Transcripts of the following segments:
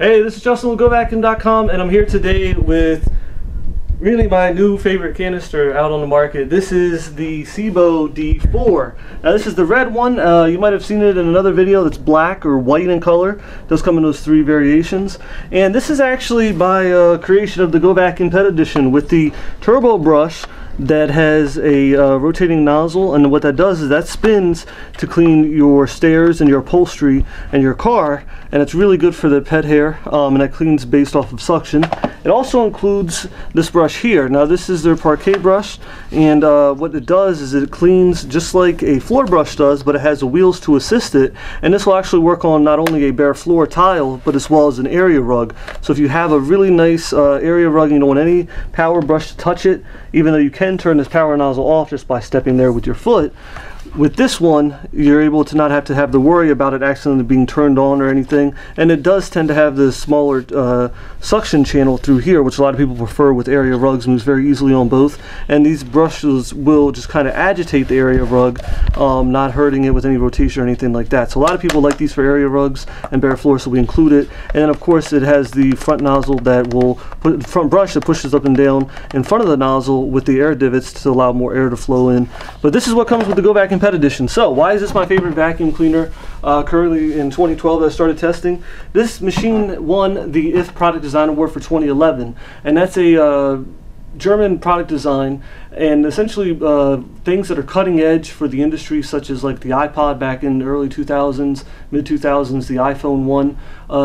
Hey, this is Justin with GoVacuum.com, and I'm here today with really my new favorite canister out on the market. This is the SEBO D4. Now this is the red one. You might have seen it in another video that's black or white in color. It does come in those three variations. And this is actually my creation of the GoVacuum Pet Edition with the turbo brush that has a rotating nozzle, and what that does is that spins to clean your stairs and your upholstery and your car, and it's really good for the pet hair, and that cleans based off of suction. It also includes this brush here. Now this is their parquet brush, and what it does is it cleans just like a floor brush does, but it has the wheels to assist it, and this will actually work on not only a bare floor tile but as well as an area rug. So if you have a really nice area rug and you don't want any power brush to touch it, even though you can turn this power nozzle off just by stepping there with your foot, with this one you're able to not have to have the worry about it accidentally being turned on or anything. And it does tend to have this smaller suction channel through here, which a lot of people prefer with area rugs, moves very easily on both. And these brushes will just kind of agitate the area rug, not hurting it with any rotation or anything like that. So a lot of people like these for area rugs and bare floor, so we include it. And then of course it has the front nozzle that will put the front brush that pushes up and down in front of the nozzle with the air divots to allow more air to flow in. But this is what comes with the GoVacuum Pet Edition. So why is this my favorite vacuum cleaner currently in 2012 that I started testing? This machine won the IF Product Design Award for 2011, and that's a German product design, and essentially things that are cutting edge for the industry, such as like the iPod back in the early 2000s, mid 2000s, the iPhone won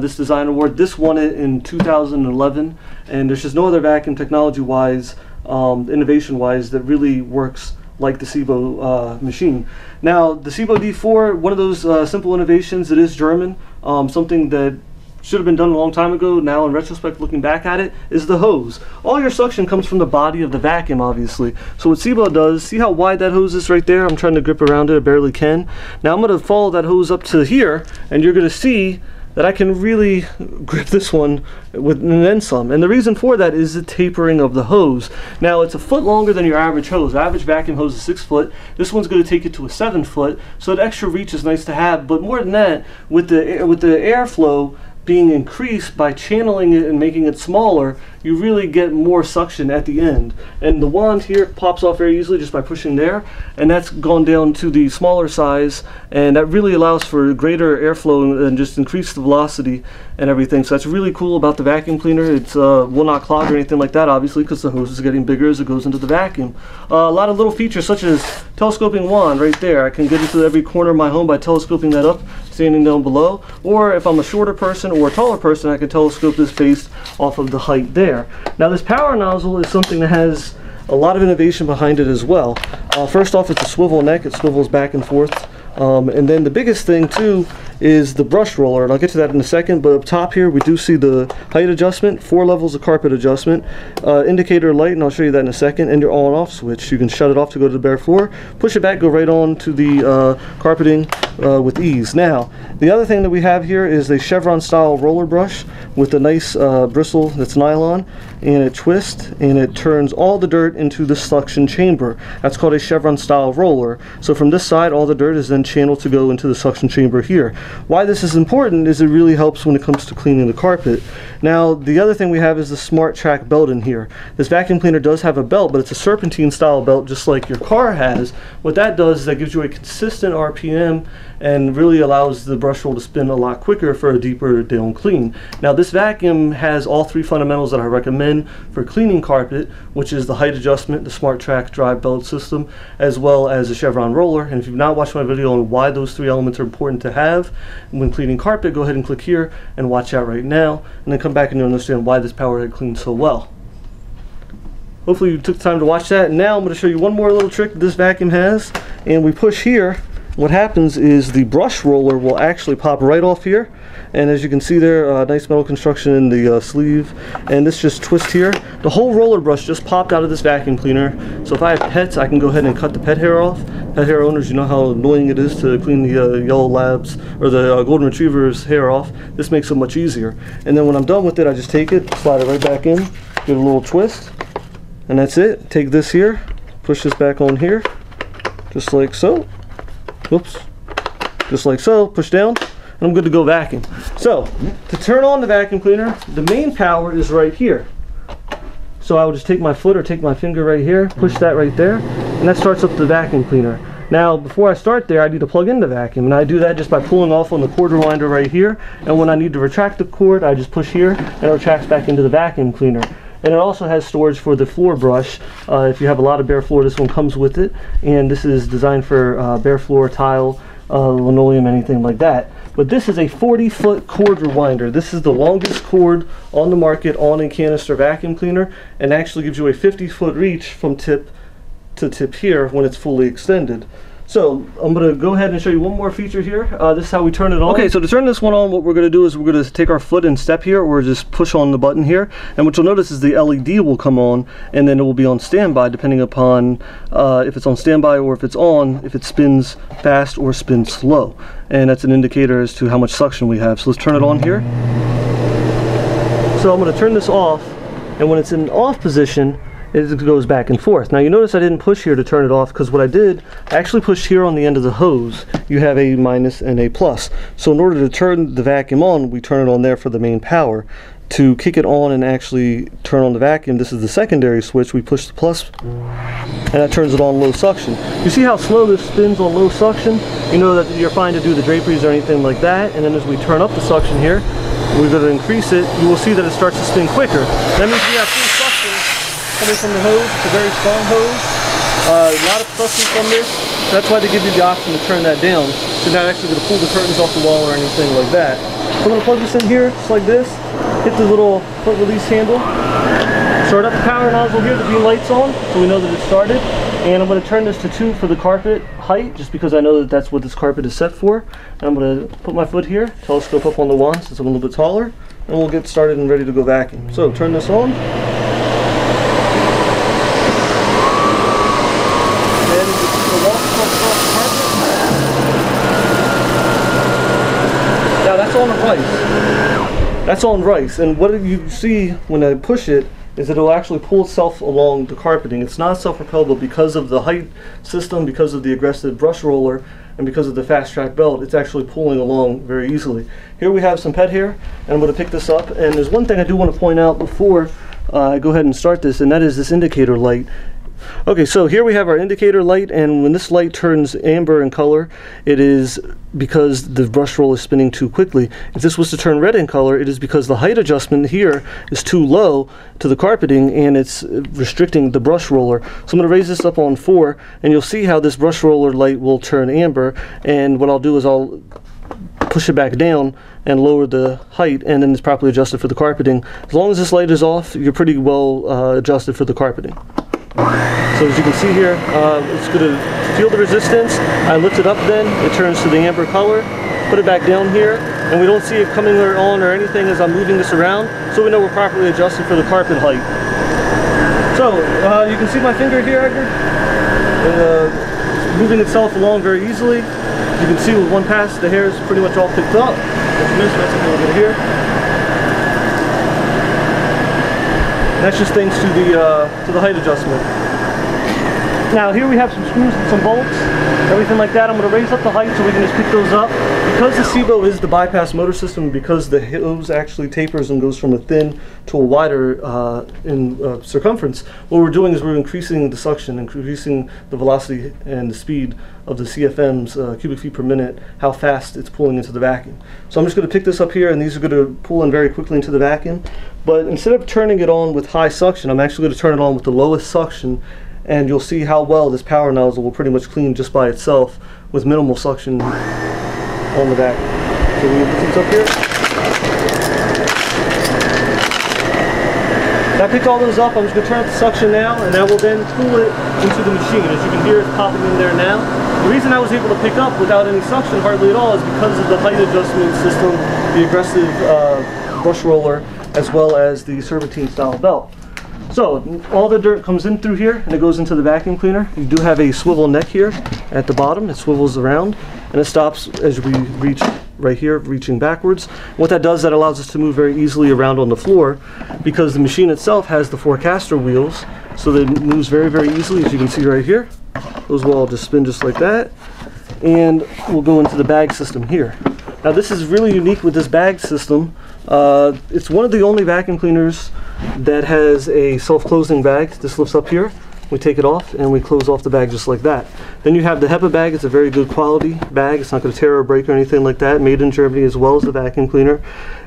this design award. This won it in 2011, and there's just no other vacuum technology wise, innovation wise, that really works like the SEBO machine. Now the SEBO D4, one of those simple innovations, it is German, something that should have been done a long time ago. Now in retrospect, looking back at it, is the hose. All your suction comes from the body of the vacuum, obviously. So what SEBO does, see how wide that hose is right there? I'm trying to grip around it, I barely can. Now I'm going to follow that hose up to here, and you're going to see that I can really grip this one with and then some. And the reason for that is the tapering of the hose. Now it's a foot longer than your average hose. Average vacuum hose is 6 foot. This one's going to take it to a 7 foot. So that extra reach is nice to have. But more than that, with the airflow being increased by channeling it and making it smaller, you really get more suction at the end. And the wand here pops off very easily just by pushing there, and that's gone down to the smaller size, and that really allows for greater airflow and just increase the velocity and everything. So that's really cool about the vacuum cleaner. It's will not clog or anything like that, obviously, because the hose is getting bigger as it goes into the vacuum. A lot of little features such as telescoping wand right there. I can get into every corner of my home by telescoping that up, standing down below. Or if I'm a shorter person or a taller person, I can telescope this based off of the height there. Now this power nozzle is something that has a lot of innovation behind it as well. First off, it's a swivel neck. It swivels back and forth. And then the biggest thing too is the brush roller, and I'll get to that in a second. But up top here we do see the height adjustment, 4 levels of carpet adjustment, indicator light, and I'll show you that in a second, and your on off switch. You can shut it off to go to the bare floor, push it back, go right on to the carpeting with ease. Now the other thing that we have here is a chevron style roller brush with a nice bristle that's nylon, and it twists and it turns all the dirt into the suction chamber. That's called a chevron style roller. So from this side all the dirt is then channeled to go into the suction chamber here. Why this is important is it really helps when it comes to cleaning the carpet. Now the other thing we have is the Smart Track belt in here. This vacuum cleaner does have a belt, but it's a serpentine style belt just like your car has. What that does is that gives you a consistent RPM and really allows the brush roll to spin a lot quicker for a deeper down clean. Now this vacuum has all 3 fundamentals that I recommend for cleaning carpet, which is the height adjustment, the Smart Track drive belt system, as well as the chevron roller. And if you've not watched my video on why those 3 elements are important to have when cleaning carpet, go ahead and click here and watch out right now, and then come back and you'll understand why this power head cleans so well. Hopefully you took the time to watch that. And now I'm going to show you one more little trick that this vacuum has, and we push here. What happens is the brush roller will actually pop right off here, and as you can see there, nice metal construction in the sleeve, and this just twists here. The whole roller brush just popped out of this vacuum cleaner, so if I have pets I can go ahead and cut the pet hair off. Pet hair owners, you know how annoying it is to clean the yellow labs or the golden retriever's hair off. This makes it much easier. And then when I'm done with it, I just take it, slide it right back in, give it a little twist, and that's it. Take this here, push this back on here, just like so. Whoops. Just like so. Push down. and I'm good to go vacuum. So to turn on the vacuum cleaner, the main power is right here. So I would just take my foot or take my finger right here, push that right there, and that starts up the vacuum cleaner. Now, before I start there, I need to plug in the vacuum, and I do that just by pulling off on the cord rewinder right here. And when I need to retract the cord, I just push here, and it retracts back into the vacuum cleaner. And it also has storage for the floor brush. If you have a lot of bare floor, this one comes with it. And this is designed for bare floor, tile, linoleum, anything like that. But this is a 40-foot cord rewinder. This is the longest cord on the market on a canister vacuum cleaner, and actually gives you a 50-foot reach from tip to tip here when it's fully extended. So I'm going to go ahead and show you one more feature here. This is how we turn it on. Okay, so to turn this one on, what we're going to do is we're going to take our foot and step here, or just push on the button here. And what you'll notice is the LED will come on, and then it will be on standby depending upon if it's on standby or if it's on, if it spins fast or spins slow. And that's an indicator as to how much suction we have. So let's turn it on here. So I'm going to turn this off, and when it's in off position, it goes back and forth. Now you notice I didn't push here to turn it off, because what I did, I actually pushed here on the end of the hose. You have a minus and a plus. So in order to turn the vacuum on, we turn it on there for the main power. To kick it on and actually turn on the vacuum, this is the secondary switch. We push the plus, and that turns it on low suction. You see how slow this spins on low suction? You know that you're fine to do the draperies or anything like that. And then as we turn up the suction here, we're going to increase it. You will see that it starts to spin quicker. That means we have full suction coming from the hose. It's a very strong hose. A lot of suction from this. That's why they give you the option to turn that down. So you're not actually going to pull the curtains off the wall or anything like that. So I'm going to plug this in here, just like this. Hit the little foot release handle. Start up the power nozzle here, the green light's on, so we know that it started. And I'm going to turn this to 2 for the carpet height, just because I know that that's what this carpet is set for. And I'm going to put my foot here, telescope up on the wand since I'm a little bit taller, and we'll get started and ready to go vacuum. So turn this on. Now that's on rice. That's on rice, and what you see when I push it is that it will actually pull itself along the carpeting. It's not self-propelled, but because of the height system, because of the aggressive brush roller, and because of the fast track belt, it's actually pulling along very easily. Here we have some pet hair, and I'm going to pick this up. And there's one thing I do want to point out before I go ahead and start this, and that is this indicator light. Okay, so here we have our indicator light, and when this light turns amber in color, it is because the brush roll is spinning too quickly. If this was to turn red in color, it is because the height adjustment here is too low to the carpeting, and it's restricting the brush roller. So I'm going to raise this up on 4, and you'll see how this brush roller light will turn amber. And what I'll do is I'll push it back down and lower the height, and then it's properly adjusted for the carpeting. As long as this light is off, you're pretty well adjusted for the carpeting. So as you can see here, it's going to feel the resistance. I lift it up, then it turns to the amber color. Put it back down here, and we don't see it coming on or anything as I'm moving this around, so we know we're properly adjusted for the carpet height. So you can see my finger here, Edgar, moving itself along very easily. You can see with one pass, the hair is pretty much all picked up. That's a little bit here. And that's just thanks to the height adjustment. Now here we have some screws and some bolts, everything like that. I'm going to raise up the height so we can just pick those up. Because the SEBO is the bypass motor system, because the hose actually tapers and goes from a thin to a wider in circumference, what we're doing is we're increasing the suction, increasing the velocity and the speed of the CFMs, cubic feet per minute, how fast it's pulling into the vacuum. So I'm just going to pick this up here, and these are going to pull in very quickly into the vacuum. But instead of turning it on with high suction, I'm actually going to turn it on with the lowest suction, and you'll see how well this power nozzle will pretty much clean just by itself with minimal suction on the vacuum. So we put these up here. Now I picked all those up. I'm just going to turn up the suction now, and that will then pull it into the machine. As you can hear, it's popping in there now. The reason I was able to pick up without any suction hardly at all is because of the height adjustment system, the aggressive brush roller, as well as the serpentine style belt. So all the dirt comes in through here and it goes into the vacuum cleaner. You do have a swivel neck here at the bottom. It swivels around and it stops as we reach right here, reaching backwards. What that does, that allows us to move very easily around on the floor, because the machine itself has the 4 caster wheels, so that it moves very, very easily, as you can see right here. Those will all just spin just like that. And we'll go into the bag system here. Now this is really unique with this bag system. It's one of the only vacuum cleaners that has a self-closing bag. This lifts up here. We take it off and we close off the bag just like that. Then you have the HEPA bag. It's a very good quality bag. It's not going to tear or break or anything like that. Made in Germany as well as the vacuum cleaner.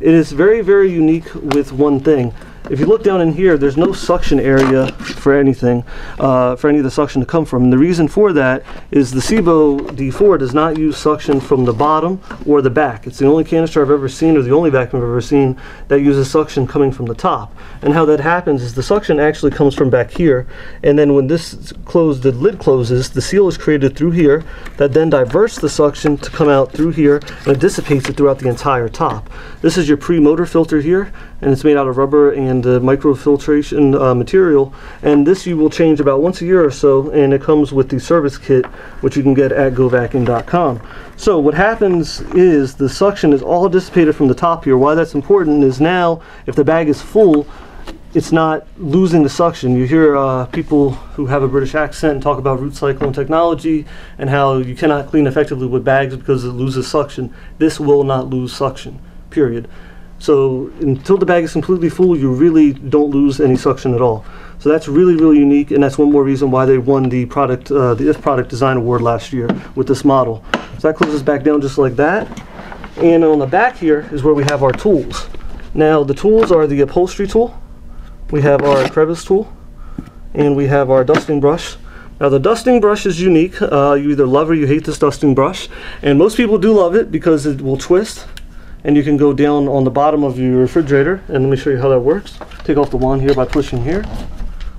It is very, very unique with one thing. If you look down in here, there's no suction area for anything, for any of the suction to come from. And the reason for that is the SEBO D4 does not use suction from the bottom or the back. It's the only canister I've ever seen, or the only vacuum I've ever seen, that uses suction coming from the top. And how that happens is the suction actually comes from back here, and then when this the lid closes, the seal is created through here that then diverts the suction to come out through here, and it dissipates it throughout the entire top. This is your pre-motor filter here, and it's made out of rubber and microfiltration material, and this you will change about once a year or so, and it comes with the service kit, which you can get at GoVacuum.com. So what happens is the suction is all dissipated from the top here. Why that's important is now if the bag is full, it's not losing the suction. You hear people who have a British accent talk about root cycle and technology and how you cannot clean effectively with bags because it loses suction. This will not lose suction, period. So until the bag is completely full, you really don't lose any suction at all. So that's really, really unique, and that's one more reason why they won the product, the IF Product Design Award last year with this model. So that closes back down just like that. And on the back here is where we have our tools. Now the tools are the upholstery tool, we have our crevice tool, and we have our dusting brush. Now the dusting brush is unique. You either love or you hate this dusting brush, and most people do love it because it will twist. And you can go down on the bottom of your refrigerator, and let me show you how that works. Take off the wand here by pushing here.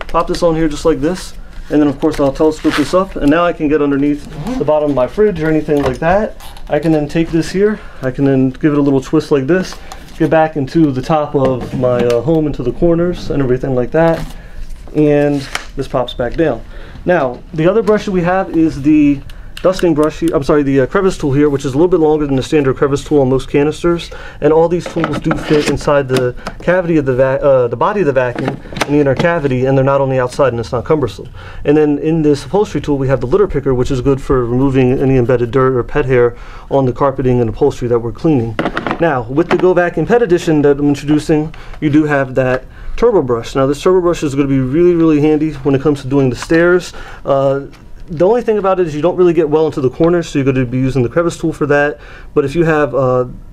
Pop this on here just like this, and then of course I'll telescope this up, and now I can get underneath the bottom of my fridge or anything like that. I can then take this here, I can then give it a little twist like this, get back into the top of my home, into the corners and everything like that, and this pops back down. Now the other brush that we have is the dusting brush here, the crevice tool here, which is a little bit longer than the standard crevice tool on most canisters, and all these tools do fit inside the cavity of the body of the vacuum in the inner cavity, and they're not on the outside, and it's not cumbersome. And then in this upholstery tool we have the litter picker, which is good for removing any embedded dirt or pet hair on the carpeting and upholstery that we're cleaning. Now with the GoVacuum Pet Edition that I'm introducing, you do have that turbo brush. Now this turbo brush is going to be really, really handy when it comes to doing the stairs. The only thing about it is you don't really get well into the corners, so you're going to be using the crevice tool for that. But if you have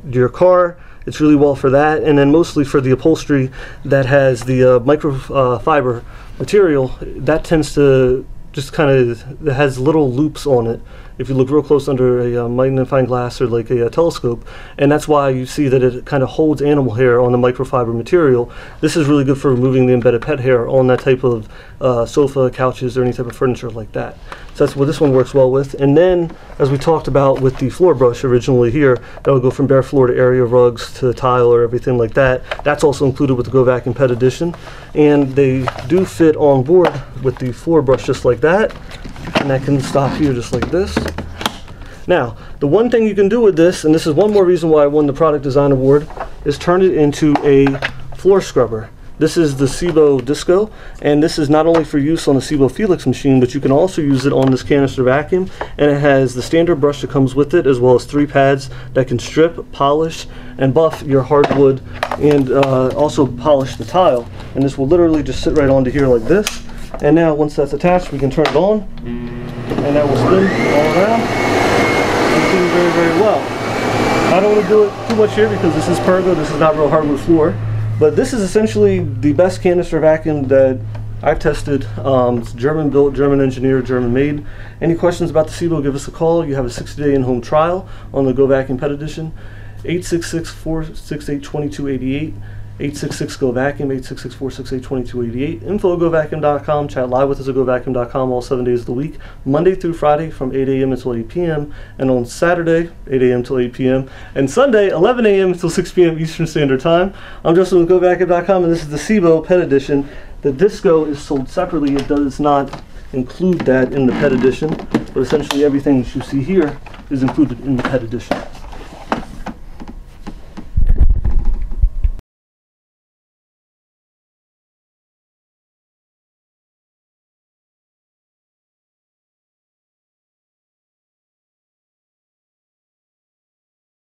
your car, it's really well for that. And then mostly for the upholstery that has the microfiber material, that tends to just kind of, it has little loops on it if you look real close under a magnifying glass or like a telescope, and that's why you see that it kind of holds animal hair on the microfiber material. This is really good for removing the embedded pet hair on that type of sofa, couches, or any type of furniture like that. So that's what this one works well with. And then, as we talked about with the floor brush originally here, that will go from bare floor to area rugs to tile or everything like that. That's also included with the GoVacuum Pet Edition, and they do fit on board with the floor brush just like that, and that can stop here just like this. Now, the one thing you can do with this, and this is one more reason why I won the Product Design Award, is turn it into a floor scrubber. This is the SEBO Disco, and this is not only for use on the SEBO Felix machine, but you can also use it on this canister vacuum, and it has the standard brush that comes with it, as well as 3 pads that can strip, polish, and buff your hardwood, and also polish the tile. And this will literally just sit right onto here like this. And now once that's attached, we can turn it on, and that will spin all around. Doing very, very well. I don't want to do it too much here because this is pergo, this is not real hardwood floor, but this is essentially the best canister vacuum that I've tested. It's German built, German engineered, German made. Any questions about the SEBO, give us a call. You have a 60-day in-home trial on the GoVacuum Pet Edition. 866-468-2288. 866-GO-VACUUM, 866-468-2288. Info at GoVacuum.com. Chat live with us at GoVacuum.com all 7 days of the week, Monday through Friday from 8 a.m. until 8 p.m. and on Saturday, 8 a.m. until 8 p.m. and Sunday, 11 a.m. until 6 p.m. Eastern Standard Time. I'm Justin with GoVacuum.com, and this is the SEBO Pet Edition. The Disco is sold separately. It does not include that in the Pet Edition, but essentially everything that you see here is included in the Pet Edition.